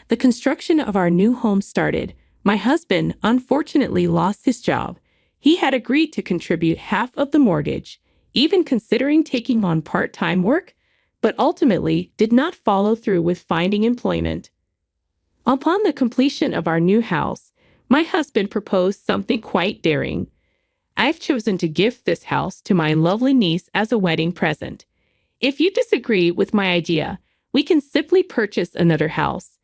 The construction of our new home started. My husband unfortunately lost his job. He had agreed to contribute half of the mortgage, even considering taking on part-time work, but ultimately did not follow through with finding employment. Upon the completion of our new house, my husband proposed something quite daring. I've chosen to gift this house to my lovely niece as a wedding present. If you disagree with my idea, we can simply purchase another house.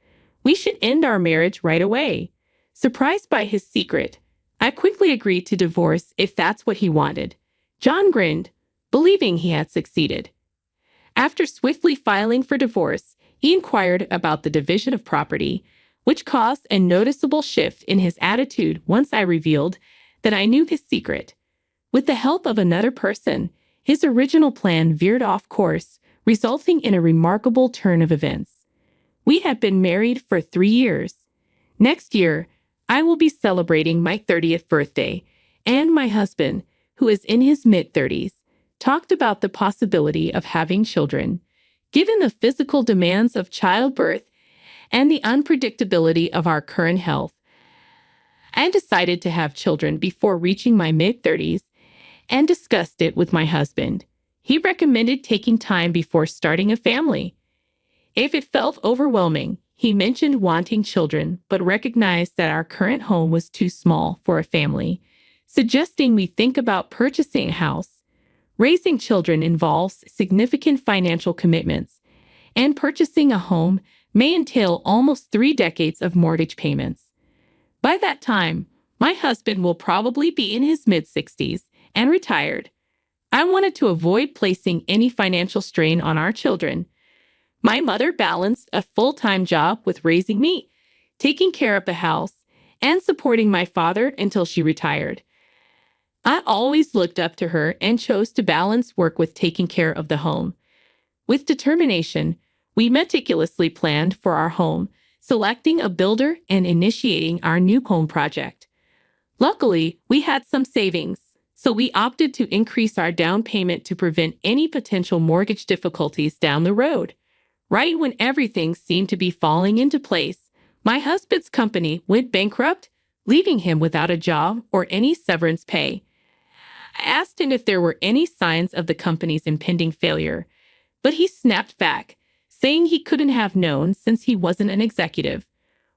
We should end our marriage right away. Surprised by his secret, I quickly agreed to divorce if that's what he wanted. John grinned, believing he had succeeded. After swiftly filing for divorce, he inquired about the division of property, which caused a noticeable shift in his attitude once I revealed that I knew his secret. With the help of another person, his original plan veered off course, resulting in a remarkable turn of events. We had been married for 3 years. Next year, I will be celebrating my 30th birthday, and my husband, who is in his mid-30s, talked about the possibility of having children. Given the physical demands of childbirth and the unpredictability of our current health, I decided to have children before reaching my mid-30s and discussed it with my husband. He recommended taking time before starting a family. If it felt overwhelming, he mentioned wanting children but recognized that our current home was too small for a family, suggesting we think about purchasing a house. Raising children involves significant financial commitments, and purchasing a home may entail almost 3 decades of mortgage payments. By that time, my husband will probably be in his mid-60s and retired. I wanted to avoid placing any financial strain on our children. My mother balanced a full-time job with raising me, taking care of the house, and supporting my father until she retired. I always looked up to her and chose to balance work with taking care of the home. With determination, we meticulously planned for our home, selecting a builder and initiating our new home project. Luckily, we had some savings, so we opted to increase our down payment to prevent any potential mortgage difficulties down the road. Right when everything seemed to be falling into place, my husband's company went bankrupt, leaving him without a job or any severance pay. I asked him if there were any signs of the company's impending failure, but he snapped back, saying he couldn't have known since he wasn't an executive.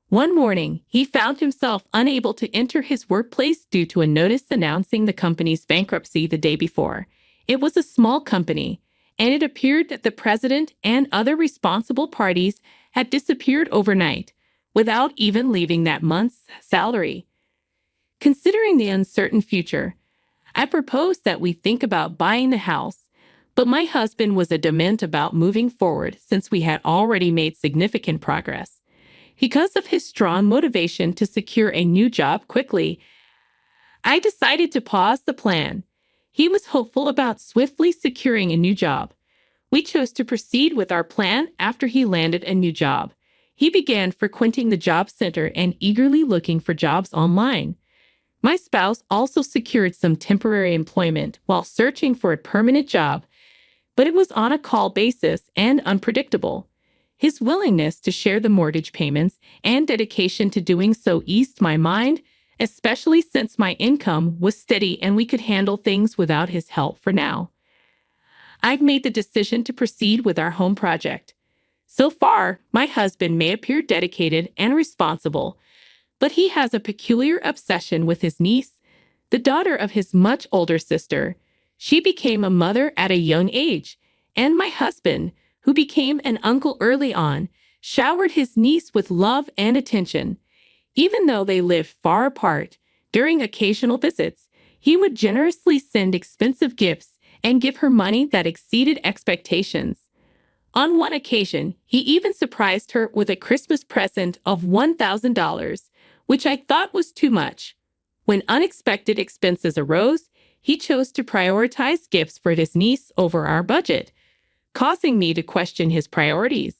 One morning, he found himself unable to enter his workplace due to a notice announcing the company's bankruptcy the day before. It was a small company, and it appeared that the president and other responsible parties had disappeared overnight, without even leaving that month's salary. Considering the uncertain future, I proposed that we think about buying the house, but my husband was adamant about moving forward since we had already made significant progress. Because of his strong motivation to secure a new job quickly, I decided to pause the plan. He was hopeful about swiftly securing a new job. We chose to proceed with our plan after he landed a new job. He began frequenting the job center and eagerly looking for jobs online. My spouse also secured some temporary employment while searching for a permanent job, but it was on a call basis and unpredictable. His willingness to share the mortgage payments and dedication to doing so eased my mind, especially since my income was steady and we could handle things without his help for now. I've made the decision to proceed with our home project. So far, my husband may appear dedicated and responsible, but he has a peculiar obsession with his niece, the daughter of his much older sister. She became a mother at a young age, and my husband, who became an uncle early on, showered his niece with love and attention. Even though they lived far apart, during occasional visits, he would generously send expensive gifts and give her money that exceeded expectations. On one occasion, he even surprised her with a Christmas present of $1,000, which I thought was too much. When unexpected expenses arose, he chose to prioritize gifts for his niece over our budget, causing me to question his priorities.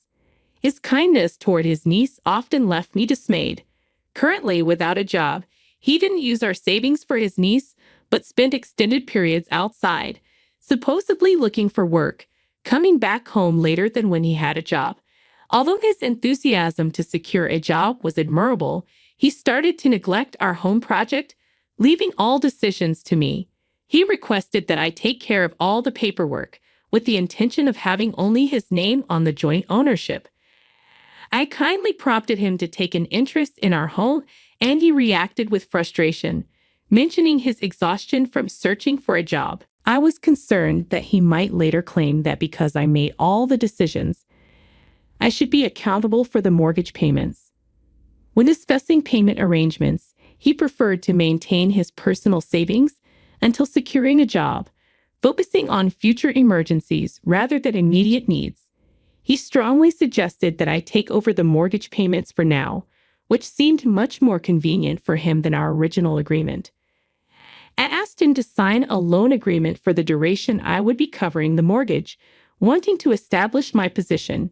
His kindness toward his niece often left me dismayed. Currently without a job, he didn't use our savings for his niece, but spent extended periods outside, supposedly looking for work, coming back home later than when he had a job. Although his enthusiasm to secure a job was admirable, he started to neglect our home project, leaving all decisions to me. He requested that I take care of all the paperwork, with the intention of having only his name on the joint ownership. I kindly prompted him to take an interest in our home, and he reacted with frustration, mentioning his exhaustion from searching for a job. I was concerned that he might later claim that because I made all the decisions, I should be accountable for the mortgage payments. When discussing payment arrangements, he preferred to maintain his personal savings until securing a job, focusing on future emergencies rather than immediate needs. He strongly suggested that I take over the mortgage payments for now, which seemed much more convenient for him than our original agreement. I asked him to sign a loan agreement for the duration I would be covering the mortgage, wanting to establish my position.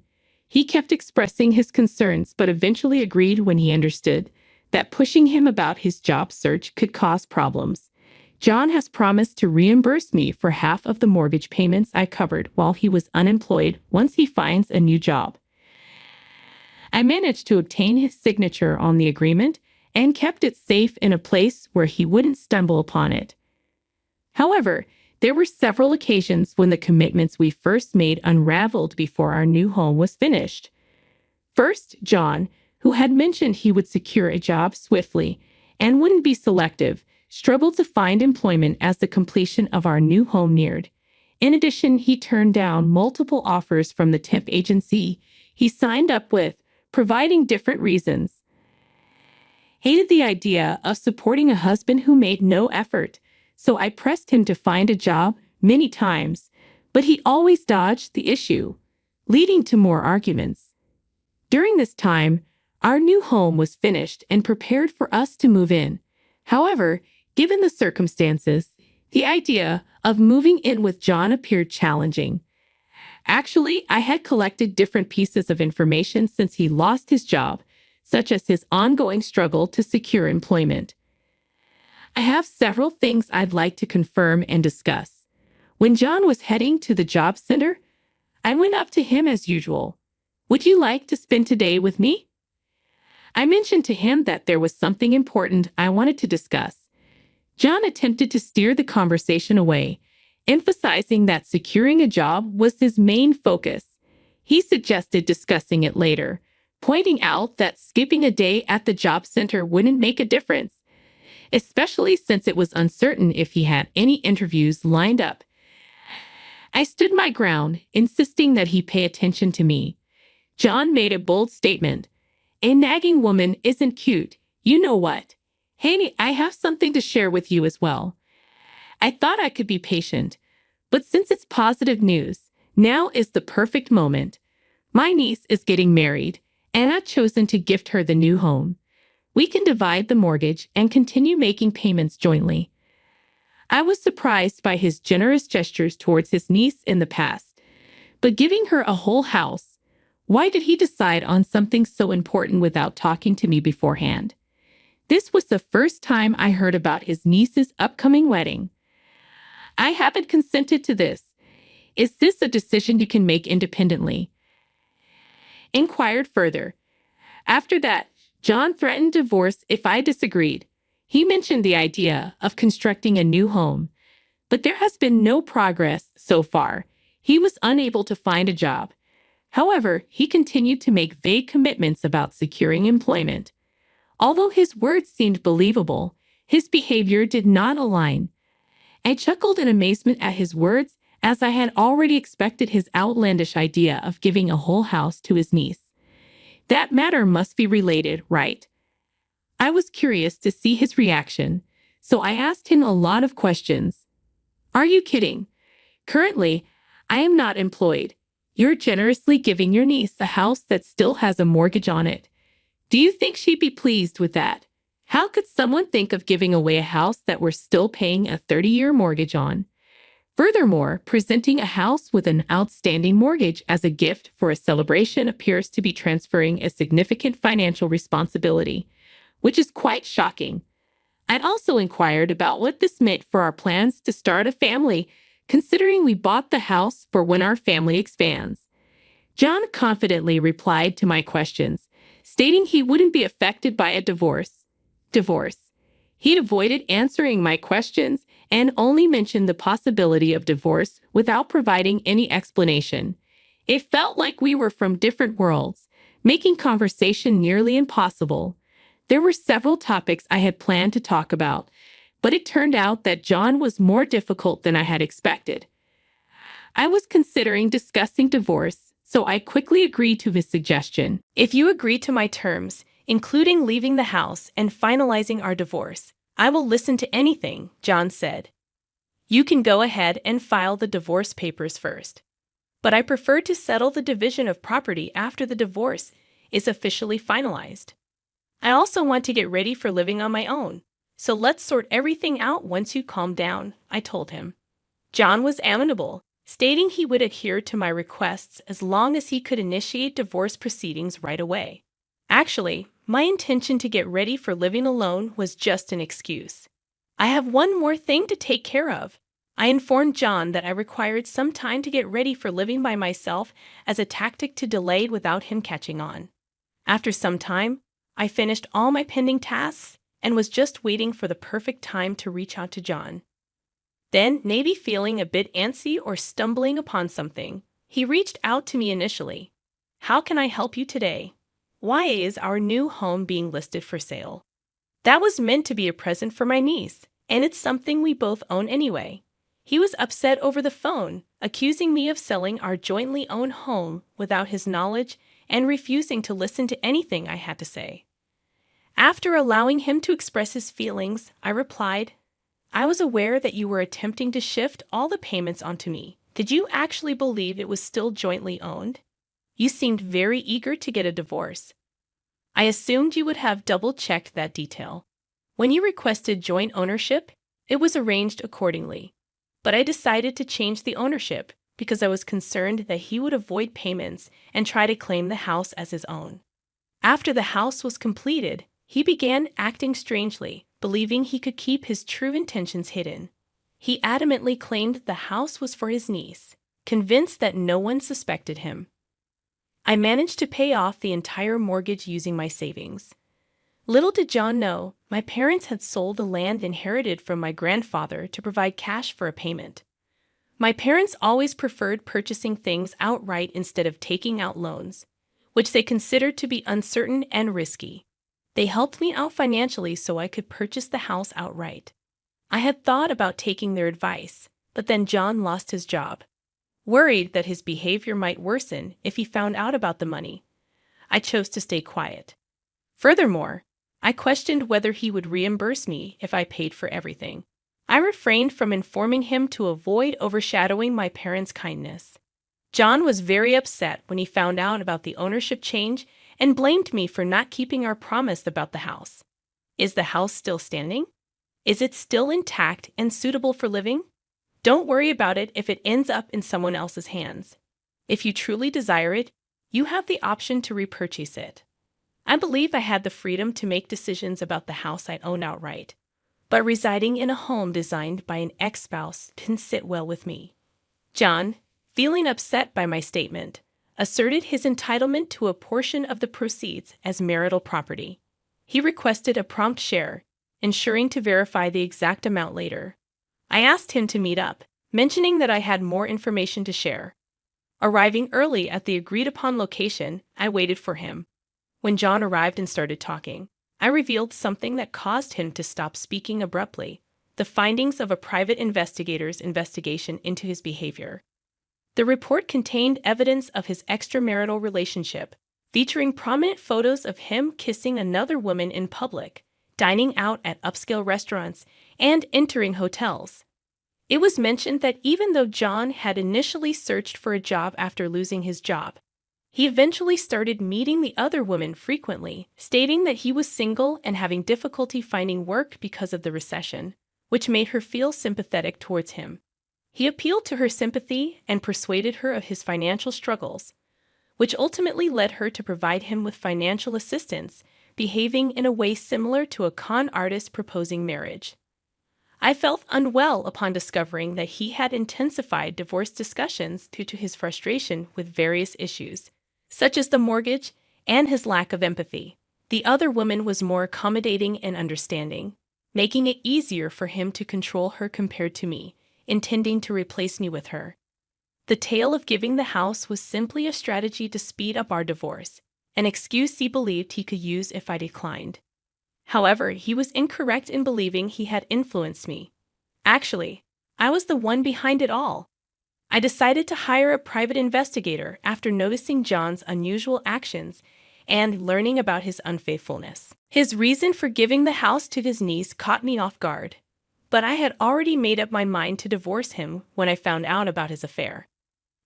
He kept expressing his concerns but eventually agreed when he understood that pushing him about his job search could cause problems. John has promised to reimburse me for half of the mortgage payments I covered while he was unemployed once he finds a new job. I managed to obtain his signature on the agreement and kept it safe in a place where he wouldn't stumble upon it. However, there were several occasions when the commitments we first made unraveled before our new home was finished. First, John, who had mentioned he would secure a job swiftly and wouldn't be selective, struggled to find employment as the completion of our new home neared. In addition, he turned down multiple offers from the temp agency he signed up with, providing different reasons. Hated the idea of supporting a husband who made no effort, so I pressed him to find a job many times, but he always dodged the issue, leading to more arguments. During this time, our new home was finished and prepared for us to move in. However, given the circumstances, the idea of moving in with John appeared challenging. Actually, I had collected different pieces of information since he lost his job, such as his ongoing struggle to secure employment. I have several things I'd like to confirm and discuss. When John was heading to the job center, I went up to him as usual. "Would you like to spend today with me?" I mentioned to him that there was something important I wanted to discuss. John attempted to steer the conversation away, emphasizing that securing a job was his main focus. He suggested discussing it later, pointing out that skipping a day at the job center wouldn't make a difference, especially since it was uncertain if he had any interviews lined up. I stood my ground, insisting that he pay attention to me. John made a bold statement. "A nagging woman isn't cute. You know what? Hey, I have something to share with you as well." I thought I could be patient, but since it's positive news, now is the perfect moment. My niece is getting married, and I've chosen to gift her the new home. We can divide the mortgage and continue making payments jointly. I was surprised by his generous gestures towards his niece in the past, but giving her a whole house, why did he decide on something so important without talking to me beforehand? This was the first time I heard about his niece's upcoming wedding. "I haven't consented to this. Is this a decision you can make independently?" Inquired further. After that, John threatened divorce if I disagreed. He mentioned the idea of constructing a new home, but there has been no progress so far. He was unable to find a job. However, he continued to make vague commitments about securing employment. Although his words seemed believable, his behavior did not align. I chuckled in amazement at his words, as I had already expected his outlandish idea of giving a whole house to his niece. That matter must be related, right? I was curious to see his reaction, so I asked him a lot of questions. "Are you kidding? Currently, I am not employed. You're generously giving your niece a house that still has a mortgage on it. Do you think she'd be pleased with that? How could someone think of giving away a house that we're still paying a 30-year mortgage on? Furthermore, presenting a house with an outstanding mortgage as a gift for a celebration appears to be transferring a significant financial responsibility, which is quite shocking. I'd also inquired about what this meant for our plans to start a family, considering we bought the house for when our family expands. John confidently replied to my questions, stating he wouldn't be affected by a divorce. He'd avoided answering my questions and only mentioned the possibility of divorce without providing any explanation. It felt like we were from different worlds, making conversation nearly impossible. There were several topics I had planned to talk about, but it turned out that John was more difficult than I had expected. I was considering discussing divorce, so I quickly agreed to his suggestion. If you agree to my terms, including leaving the house and finalizing our divorce, I will listen to anything, John said. You can go ahead and file the divorce papers first. But I prefer to settle the division of property after the divorce is officially finalized. I also want to get ready for living on my own, so let's sort everything out once you calm down, I told him. John was amenable, stating he would adhere to my requests as long as he could initiate divorce proceedings right away. Actually, my intention to get ready for living alone was just an excuse. I have one more thing to take care of. I informed John that I required some time to get ready for living by myself as a tactic to delay without him catching on. After some time, I finished all my pending tasks and was just waiting for the perfect time to reach out to John. Then, maybe feeling a bit antsy or stumbling upon something, he reached out to me initially. How can I help you today? Why is our new home being listed for sale? That was meant to be a present for my niece, and it's something we both own anyway. He was upset over the phone, accusing me of selling our jointly owned home without his knowledge and refusing to listen to anything I had to say. After allowing him to express his feelings, I replied, I was aware that you were attempting to shift all the payments onto me. Did you actually believe it was still jointly owned? You seemed very eager to get a divorce. I assumed you would have double-checked that detail. When you requested joint ownership, it was arranged accordingly. But I decided to change the ownership because I was concerned that he would avoid payments and try to claim the house as his own. After the house was completed, he began acting strangely, believing he could keep his true intentions hidden. He adamantly claimed the house was for his niece, convinced that no one suspected him. I managed to pay off the entire mortgage using my savings. Little did John know, my parents had sold the land inherited from my grandfather to provide cash for a payment. My parents always preferred purchasing things outright instead of taking out loans, which they considered to be uncertain and risky. They helped me out financially so I could purchase the house outright. I had thought about taking their advice, but then John lost his job. Worried that his behavior might worsen if he found out about the money, I chose to stay quiet. Furthermore, I questioned whether he would reimburse me if I paid for everything. I refrained from informing him to avoid overshadowing my parents' kindness. John was very upset when he found out about the ownership change and blamed me for not keeping our promise about the house. Is the house still standing? Is it still intact and suitable for living? Don't worry about it if it ends up in someone else's hands. If you truly desire it, you have the option to repurchase it. I believe I had the freedom to make decisions about the house I owned outright, but residing in a home designed by an ex-spouse didn't sit well with me. John, feeling upset by my statement, asserted his entitlement to a portion of the proceeds as marital property. He requested a prompt share, ensuring to verify the exact amount later. I asked him to meet up, mentioning that I had more information to share. Arriving early at the agreed-upon location, I waited for him. When John arrived and started talking, I revealed something that caused him to stop speaking abruptly, the findings of a private investigator's investigation into his behavior. The report contained evidence of his extramarital relationship, featuring prominent photos of him kissing another woman in public, dining out at upscale restaurants, and entering hotels. It was mentioned that even though John had initially searched for a job after losing his job, he eventually started meeting the other women frequently, stating that he was single and having difficulty finding work because of the recession, which made her feel sympathetic towards him. He appealed to her sympathy and persuaded her of his financial struggles, which ultimately led her to provide him with financial assistance, behaving in a way similar to a con artist proposing marriage. I felt unwell upon discovering that he had intensified divorce discussions due to his frustration with various issues, such as the mortgage and his lack of empathy. The other woman was more accommodating and understanding, making it easier for him to control her compared to me, intending to replace me with her. The tale of giving the house was simply a strategy to speed up our divorce, an excuse he believed he could use if I declined. However, he was incorrect in believing he had influenced me. Actually, I was the one behind it all. I decided to hire a private investigator after noticing John's unusual actions and learning about his unfaithfulness. His reason for giving the house to his niece caught me off guard, but I had already made up my mind to divorce him when I found out about his affair.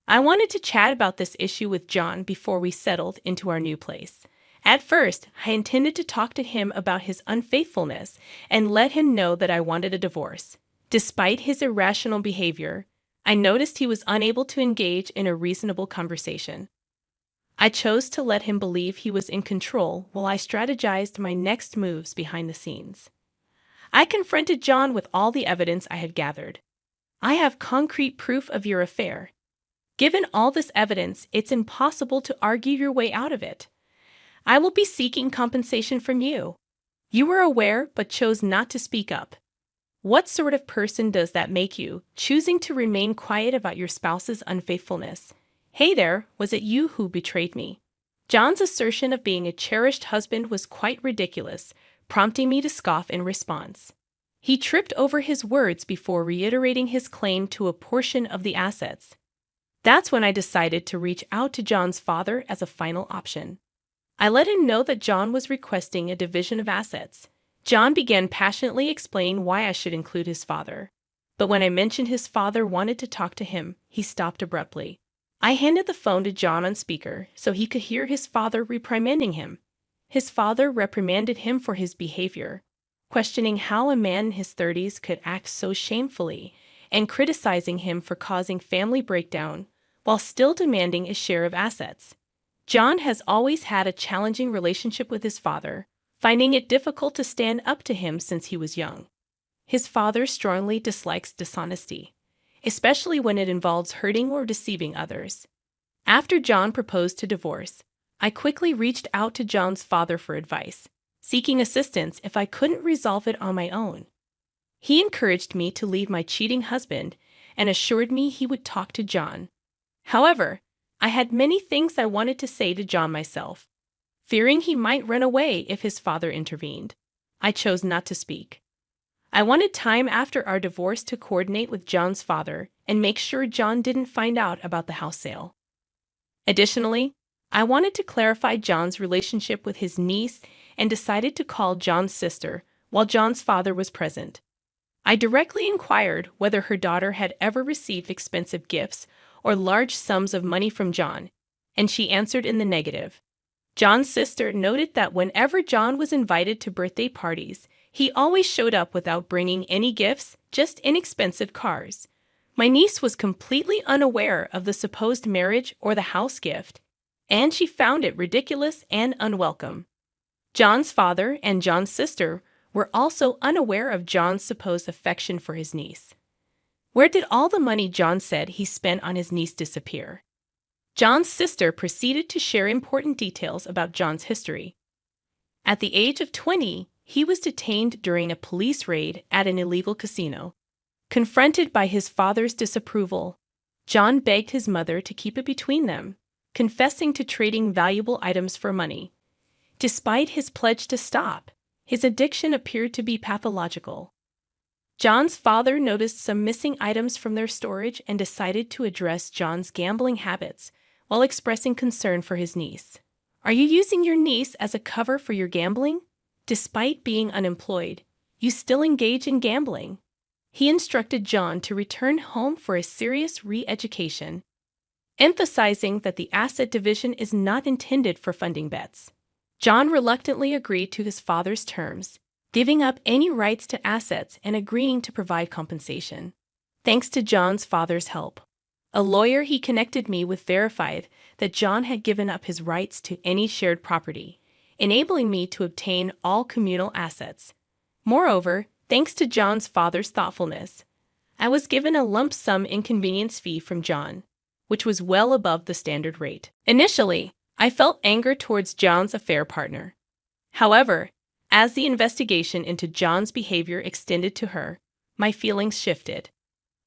I wanted to chat about this issue with John before we settled into our new place. At first, I intended to talk to him about his unfaithfulness and let him know that I wanted a divorce. Despite his irrational behavior, I noticed he was unable to engage in a reasonable conversation. I chose to let him believe he was in control while I strategized my next moves behind the scenes. I confronted John with all the evidence I had gathered. I have concrete proof of your affair. Given all this evidence, it's impossible to argue your way out of it. I will be seeking compensation from you. You were aware but chose not to speak up. What sort of person does that make you, choosing to remain quiet about your spouse's unfaithfulness? Hey there, was it you who betrayed me? John's assertion of being a cherished husband was quite ridiculous, prompting me to scoff in response. He tripped over his words before reiterating his claim to a portion of the assets. That's when I decided to reach out to John's father as a final option. I let him know that John was requesting a division of assets. John began passionately explaining why I should include his father. But when I mentioned his father wanted to talk to him, he stopped abruptly. I handed the phone to John on speaker so he could hear his father reprimanding him. His father reprimanded him for his behavior, questioning how a man in his 30s could act so shamefully, and criticizing him for causing family breakdown while still demanding a share of assets. John has always had a challenging relationship with his father, finding it difficult to stand up to him since he was young. His father strongly dislikes dishonesty, especially when it involves hurting or deceiving others. After John proposed to divorce, I quickly reached out to John's father for advice, seeking assistance if I couldn't resolve it on my own. He encouraged me to leave my cheating husband and assured me he would talk to John. However, I had many things I wanted to say to John myself. Fearing he might run away if his father intervened, I chose not to speak. I wanted time after our divorce to coordinate with John's father and make sure John didn't find out about the house sale. Additionally, I wanted to clarify John's relationship with his niece and decided to call John's sister while John's father was present. I directly inquired whether her daughter had ever received expensive gifts or large sums of money from John, and she answered in the negative. John's sister noted that whenever John was invited to birthday parties, he always showed up without bringing any gifts, just inexpensive cars. My niece was completely unaware of the supposed marriage or the house gift, and she found it ridiculous and unwelcome. John's father and John's sister were also unaware of John's supposed affection for his niece. Where did all the money John said he spent on his niece disappear? John's sister proceeded to share important details about John's history. At the age of 20, he was detained during a police raid at an illegal casino. Confronted by his father's disapproval, John begged his mother to keep it between them, confessing to trading valuable items for money. Despite his pledge to stop, his addiction appeared to be pathological. John's father noticed some missing items from their storage and decided to address John's gambling habits while expressing concern for his niece. Are you using your niece as a cover for your gambling? Despite being unemployed, you still engage in gambling. He instructed John to return home for a serious re-education, emphasizing that the asset division is not intended for funding bets. John reluctantly agreed to his father's terms, giving up any rights to assets and agreeing to provide compensation. Thanks to John's father's help, a lawyer he connected me with verified that John had given up his rights to any shared property, enabling me to obtain all communal assets. Moreover, Thanks to John's father's thoughtfulness, I was given a lump sum inconvenience fee from John, which was well above the standard rate. Initially, I felt anger towards John's affair partner. However, as the investigation into John's behavior extended to her, my feelings shifted.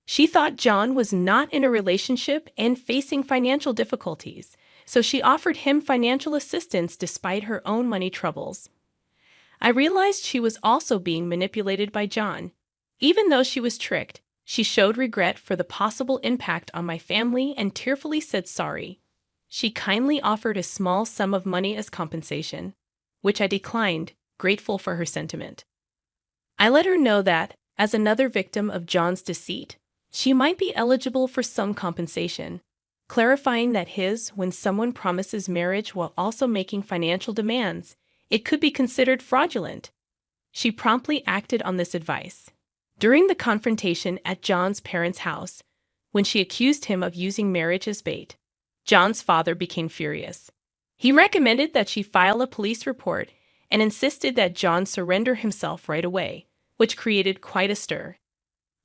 She thought John was not in a relationship and facing financial difficulties, so she offered him financial assistance despite her own money troubles. I realized she was also being manipulated by John. Even though she was tricked, she showed regret for the possible impact on my family and tearfully said sorry. She kindly offered a small sum of money as compensation, which I declined, grateful for her sentiment. I let her know that, as another victim of John's deceit, she might be eligible for some compensation, clarifying that when someone promises marriage while also making financial demands, it could be considered fraudulent. She promptly acted on this advice. During the confrontation at John's parents' house, when she accused him of using marriage as bait, John's father became furious. He recommended that she file a police report and insisted that John surrender himself right away, which created quite a stir.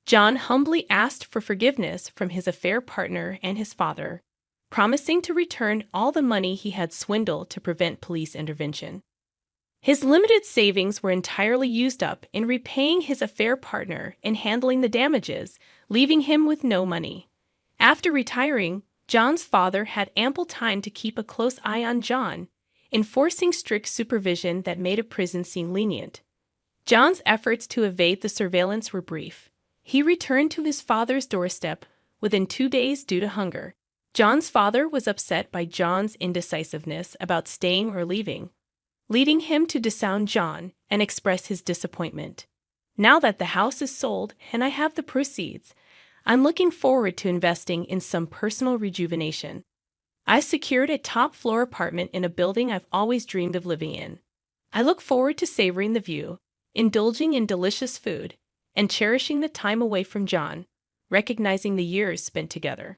John humbly asked for forgiveness from his affair partner and his father, promising to return all the money he had swindled to prevent police intervention. His limited savings were entirely used up in repaying his affair partner and handling the damages, leaving him with no money. After retiring, John's father had ample time to keep a close eye on John, enforcing strict supervision that made a prison seem lenient. John's efforts to evade the surveillance were brief. He returned to his father's doorstep within 2 days due to hunger. John's father was upset by John's indecisiveness about staying or leaving, leading him to disown John and express his disappointment. Now that the house is sold and I have the proceeds, I'm looking forward to investing in some personal rejuvenation. I secured a top-floor apartment in a building I've always dreamed of living in. I look forward to savoring the view, indulging in delicious food, and cherishing the time away from John, recognizing the years spent together.